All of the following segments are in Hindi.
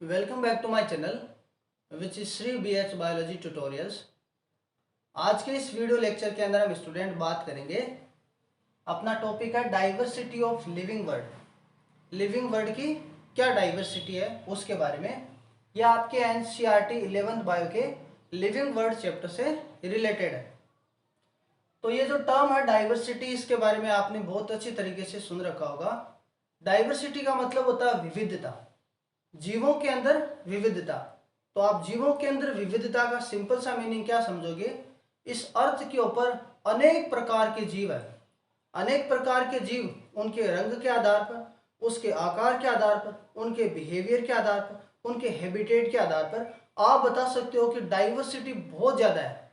Welcome back to my channel which is Shri BH biology tutorials. आज के इस वीडियो लेक्चर के अंदर हम स्टूडेंट बात करेंगे। अपना टॉपिक है diversity of living word. Living word की क्या डाइवर्सिटी है उसके बारे में। यह आपके NCERT 11th बायो के लिविंग वर्ड चैप्टर से रिलेटेड है। तो ये जो टर्म है डाइवर्सिटी, इसके बारे में आपने बहुत अच्छी तरीके से सुन रखा होगा। डाइवर्सिटी का मतलब होता है विविधता, जीवों के अंदर विविधता। तो आप जीवों के अंदर विविधता का सिंपल सा मीनिंग क्या समझोगे? इस अर्थ के ऊपर अनेक प्रकार के जीव है। अनेक प्रकार के जीव उनके रंग के आधार पर, उसके आकार के आधार पर, उनके बिहेवियर के आधार पर, उनके हैबिटेट के आधार पर आप बता सकते हो कि डाइवर्सिटी बहुत ज़्यादा है।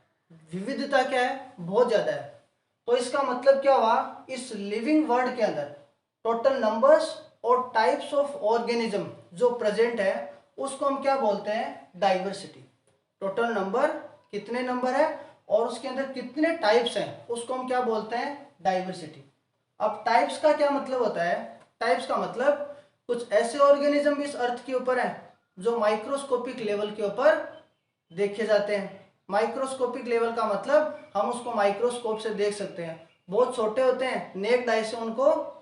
विविधता क्या है? बहुत ज़्यादा है। तो इसका मतलब क्या हुआ? इस लिविंग वर्ल्ड के अंदर टोटल नंबर्स और टाइप्स ऑफ ऑर्गेनिज्म जो प्रेजेंट है उसको हम क्या बोलते हैं? डाइवर्सिटी। टोटल नंबर, कितने नंबर है और उसके अंदर कितने टाइप्स हैं, उसको हम क्या बोलते हैं? डाइवर्सिटी। अब टाइप्स का क्या मतलब होता है? टाइप्स का मतलब कुछ ऐसे ऑर्गेनिज्म इस अर्थ के ऊपर हैं जो माइक्रोस्कोपिक लेवल के ऊपर देखे जाते हैं। माइक्रोस्कोपिक लेवल का मतलब हम उसको माइक्रोस्कोप से देख सकते हैं। बहुत छोटे होते हैं, नेक्ड आई से उनको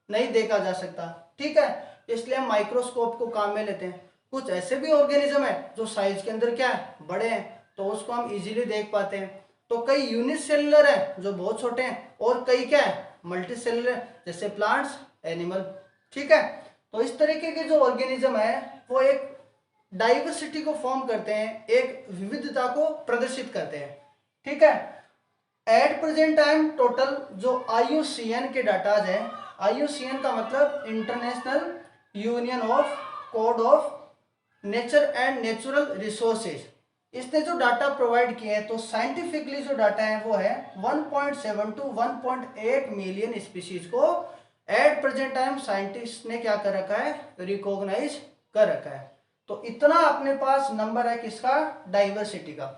नहीं देखा जा सकता, ठीक है, इसलिए हम माइक्रोस्कोप को काम में लेते हैं। कुछ ऐसे भी ऑर्गेनिज्म है जो साइज के अंदर क्या है? बड़े हैं, तो उसको हम इजीली देख पाते हैं। तो कई यूनिसेलुलर है जो बहुत छोटे हैं, और कई क्या है? मल्टीसेलुलर, जैसे प्लांट्स, एनिमल, ठीक है। तो इस तरीके के जो ऑर्गेनिज्म है वो एक डाइवर्सिटी को फॉर्म करते हैं, एक विविधता को प्रदर्शित करते हैं, ठीक है। एट प्रेजेंट टाइम टोटल जो IUCN के डाटाज है, IUCN का मतलब international union of code of nature and natural resources, इसने जो डाटा प्रोवाइड किए हैं, तो साइंटिफिकली जो डाटा है वो है 1.7 टू 1.8 मिलियन स्पीशीज को एट प्रेजेंट टाइम साइंटिस्ट ने क्या कर रखा है? रिकॉग्नाइज कर रखा है। तो इतना अपने पास नंबर है किसका? डाइवर्सिटी का।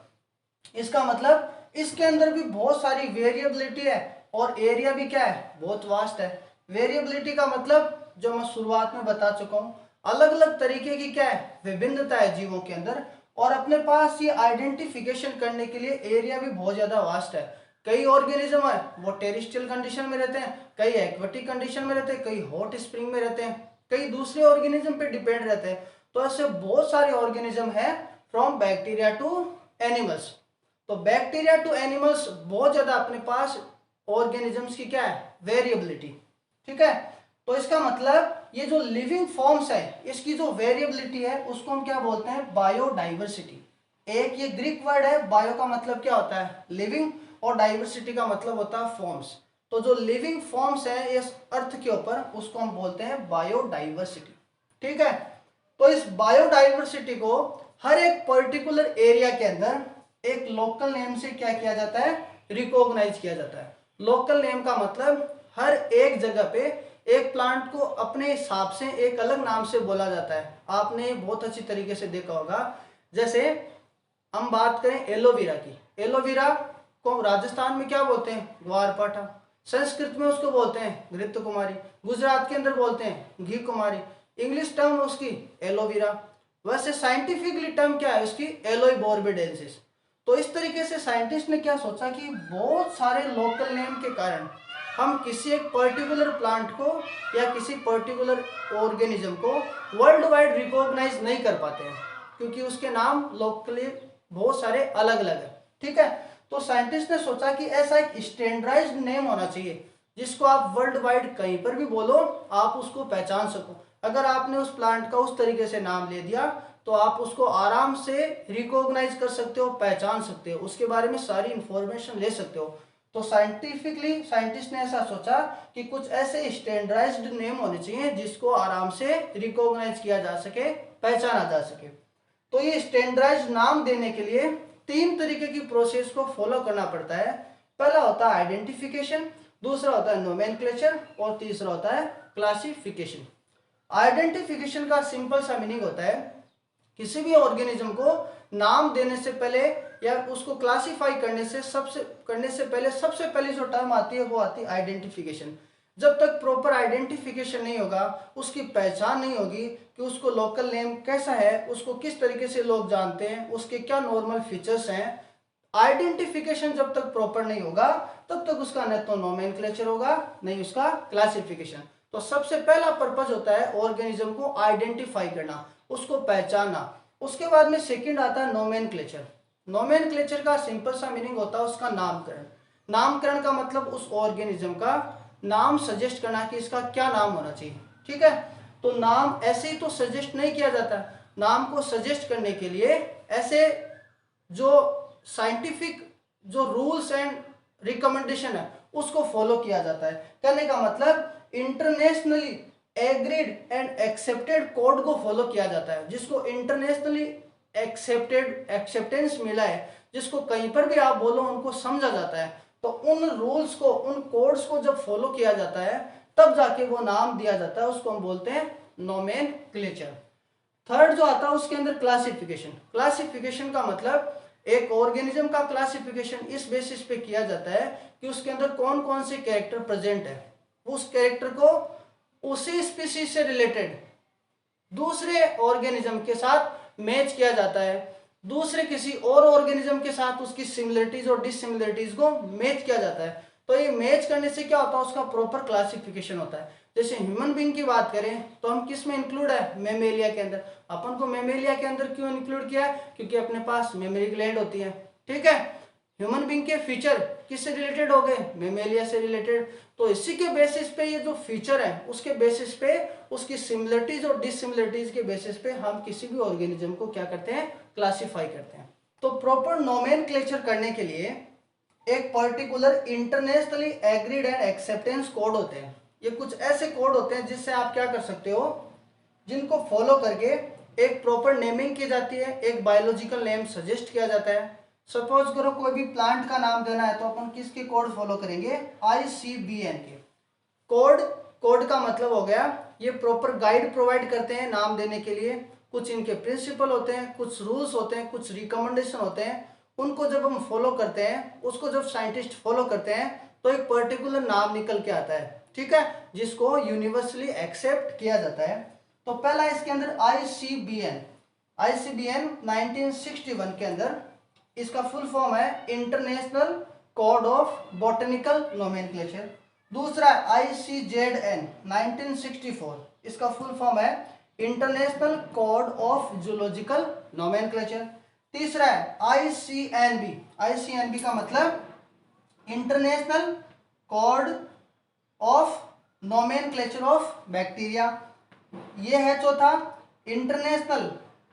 इसका मतलब इसके अंदर भी बहुत सारी वेरिएबिलिटी है और एरिया भी क्या है? बहुत वास्ट है। वेरिएबिलिटी का मतलब जो मैं शुरुआत में बता चुका हूँ, अलग अलग तरीके की क्या है? विभिन्नता है जीवों के अंदर। और अपने पास ये आइडेंटिफिकेशन करने के लिए एरिया भी बहुत ज्यादा वास्ट है। कई ऑर्गेनिज्म है वो टेरिस्ट्रियल कंडीशन में रहते हैं, कई एक्वेटिक कंडीशन में रहते हैं, कई हॉट स्प्रिंग में रहते हैं, कई दूसरे ऑर्गेनिज्म पे डिपेंड रहते हैं। तो ऐसे बहुत सारे ऑर्गेनिज्म है फ्रॉम बैक्टीरिया टू एनिमल्स। तो बैक्टीरिया टू एनिमल्स बहुत ज्यादा अपने पास ऑर्गेनिजम्स की क्या है? वेरिएबिलिटी, ठीक है। तो इसका मतलब ये जो लिविंग फॉर्म्स है इसकी जो वेरिएबिलिटी है उसको हम क्या बोलते हैं? बायोडाइवर्सिटी। एक ये ग्रीक वर्ड है, बायो का मतलब क्या होता है? लिविंग, और डाइवर्सिटी का मतलब होता है फॉर्म्स। तो जो लिविंग फॉर्म्स है इस अर्थ के ऊपर उसको हम बोलते हैं बायोडाइवर्सिटी, ठीक है। तो इस बायोडाइवर्सिटी को हर एक पर्टिकुलर एरिया के अंदर एक लोकल नेम से क्या किया जाता है? रिकॉग्नाइज किया जाता है। लोकल नेम का मतलब हर एक जगह पे एक प्लांट को अपने हिसाब से एक अलग नाम से बोला जाता है। आपने बहुत अच्छी तरीके से देखा होगा। जैसे हम बात करें एलोवेरा की, एलोवेरा को राजस्थान में क्या बोलते हैं? ग्वारपाठा। संस्कृत में उसको बोलते हैं घृत कुमारी, गुजरात के अंदर बोलते हैं घी कुमारी। इंग्लिश टर्म उसकी एलोवेरा। वैसे साइंटिफिकली टर्म क्या है उसकी? एलोई बोर्बिडेंसिस। तो इस तरीके से साइंटिस्ट ने क्या सोचा कि बहुत सारे लोकल नेम के कारण हम किसी एक पर्टिकुलर प्लांट को या किसी पर्टिकुलर ऑर्गेनिज्म को वर्ल्ड वाइड रिकॉग्नाइज नहीं कर पाते हैं, क्योंकि उसके नाम लोकली बहुत सारे अलग अलग है, ठीक है। तो साइंटिस्ट ने सोचा कि ऐसा एक स्टैंडर्डाइज्ड नेम होना चाहिए जिसको आप वर्ल्ड वाइड कहीं पर भी बोलो आप उसको पहचान सको। अगर आपने उस प्लांट का उस तरीके से नाम ले दिया तो आप उसको आराम से रिकॉग्नाइज कर सकते हो, पहचान सकते हो, उसके बारे में सारी इंफॉर्मेशन ले सकते हो। तो साइंटिफिकली साइंटिस्ट ने ऐसा सोचा कि कुछ ऐसे स्टैंडर्डाइज्ड नेम होने चाहिए जिसको आराम से रिकॉग्नाइज किया जा सके, पहचाना जा सके। तो ये स्टैंडर्डाइज्ड नाम देने के लिए 3 तरीके की प्रोसेस को फॉलो करना पड़ता है। पहला होता है आइडेंटिफिकेशन, दूसरा होता है नोमेनक्लेचर, और तीसरा होता है क्लासिफिकेशन। आइडेंटिफिकेशन का सिंपल सा मीनिंग होता है किसी भी ऑर्गेनिज्म को नाम देने से पहले या उसको क्लासिफाई करने से पहले सबसे पहले जो टर्म आती है वो आती है आइडेंटिफिकेशन। जब तक प्रॉपर आइडेंटिफिकेशन नहीं होगा, उसकी पहचान नहीं होगी कि उसको लोकल नेम कैसा है, उसको किस तरीके से लोग जानते हैं, उसके क्या नॉर्मल फीचर्स हैं, आइडेंटिफिकेशन जब तक प्रॉपर नहीं होगा तब तक उसका न तो नोमेनक्लेचर होगा नहीं उसका क्लासिफिकेशन। तो सबसे पहला पर्पज होता है ऑर्गेनिज्म को आइडेंटिफाई करना, उसको पहचानना। उसके बाद में सेकंड आता है नोमेनक्लेचर। नोमेनक्लेचर का सिंपल सा मीनिंग होता है उसका नामकरण। नामकरण का मतलब उस ऑर्गेनिज्म का नाम सजेस्ट करना कि इसका क्या नाम होना चाहिए। ठीक है, तो नाम ऐसे ही तो सजेस्ट नहीं किया जाता, नाम को सजेस्ट करने के लिए ऐसे जो साइंटिफिक जो रूल्स एंड रिकमेंडेशन है उसको फॉलो किया जाता है। कहने का मतलब internationally agreed and accepted code को फॉलो किया जाता है, जिसको इंटरनेशनली एक्सेप्टेंस मिला है, जिसको कहीं पर भी आप बोलो उनको समझा जाता है। तो उन रूल्स को, उन कोड्स को जब फॉलो किया जाता है तब जाके वो नाम दिया जाता है, उसको हम बोलते हैं नोमेनक्लेचर। थर्ड जो आता है उसके अंदर क्लासिफिकेशन। क्लासिफिकेशन का मतलब एक ऑर्गेनिज्म का क्लासिफिकेशन इस बेसिस पे किया जाता है कि उसके अंदर कौन कौन से कैरेक्टर प्रेजेंट है, उस कैरेक्टर को उसी स्पीशीज से रिलेटेड दूसरे ऑर्गेनिज्म के साथ मैच किया जाता है, दूसरे किसी और ऑर्गेनिज्म के साथ उसकी सिमिलरिटीज और डिससिमिलरिटीज को मैच किया जाता है। तो ये मैच करने से क्या होता है, उसका प्रॉपर क्लासिफिकेशन होता है। जैसे ह्यूमन बीइंग की बात करें तो हम किस में इंक्लूड है, मेमेलिया के अंदर। अपन को मेमेलिया के अंदर क्यों इंक्लूड किया है, क्योंकि अपने पास मेमोरी ग्लैंड होती है। ठीक है, ह्यूमन बीइंग के फीचर किससे रिलेटेड हो गए, मेमेलिया से रिलेटेड। तो इसी के बेसिस पे ये जो फीचर है उसके बेसिस पे, उसकी सिमिलरिटीज और डिससिमिलरिटीज के बेसिस पे हम किसी भी ऑर्गेनिज्म को क्या करते हैं, क्लासिफाई करते हैं। तो प्रॉपर नोमेनक्लेचर करने के लिए एक particular internationally agreed and acceptance code होते हैं। ये कुछ ऐसे कोड होते हैं जिससे आप क्या कर सकते हो, जिनको फॉलो करके एक प्रॉपर नेमिंग की जाती है, एक बायोलॉजिकल नेम सजेस्ट किया जाता है। सपोज करो कोई भी प्लांट का नाम देना है तो अपन किसके कोड फॉलो करेंगे, ICBN के कोड। कोड का मतलब हो गया ये प्रॉपर गाइड प्रोवाइड करते हैं नाम देने के लिए। कुछ इनके प्रिंसिपल होते हैं, कुछ रूल्स होते हैं, कुछ रिकमेंडेशन होते हैं। उनको जब हम फॉलो करते हैं, उसको जब साइंटिस्ट फॉलो करते हैं तो एक पर्टिकुलर नाम निकल के आता है। ठीक है, जिसको यूनिवर्सली एक्सेप्ट किया जाता है। तो पहला इसके अंदर ICBN 1961 के अंदर इसका फुल फॉर्म है international code of botanical nomenclature. दूसरा ICZN 1964, इसका फुल फॉर्म है international code of zoological nomenclature. तीसरा है ICNB का मतलब international code of nomenclature of bacteria. ये है चौथा international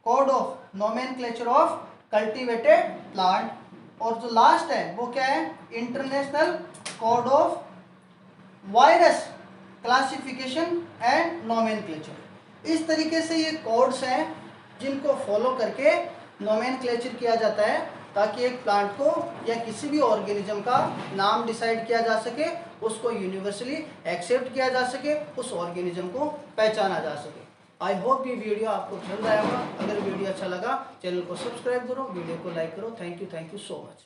code of nomenclature of cultivated plant. और जो लास्ट है वो क्या है, international code of virus classification and nomenclature. इस तरीके से ये कोड्स हैं जिनको फॉलो करके नोमेनक्लेचर किया जाता है, ताकि एक प्लांट को या किसी भी ऑर्गेनिज्म का नाम डिसाइड किया जा सके, उसको यूनिवर्सली एक्सेप्ट किया जा सके, उस ऑर्गेनिज्म को पहचाना जा सके। आई होप ये वीडियो आपको पसंद आया होगा। अगर वीडियो अच्छा लगा चैनल को सब्सक्राइब करो, वीडियो को लाइक करो। Thank you so much.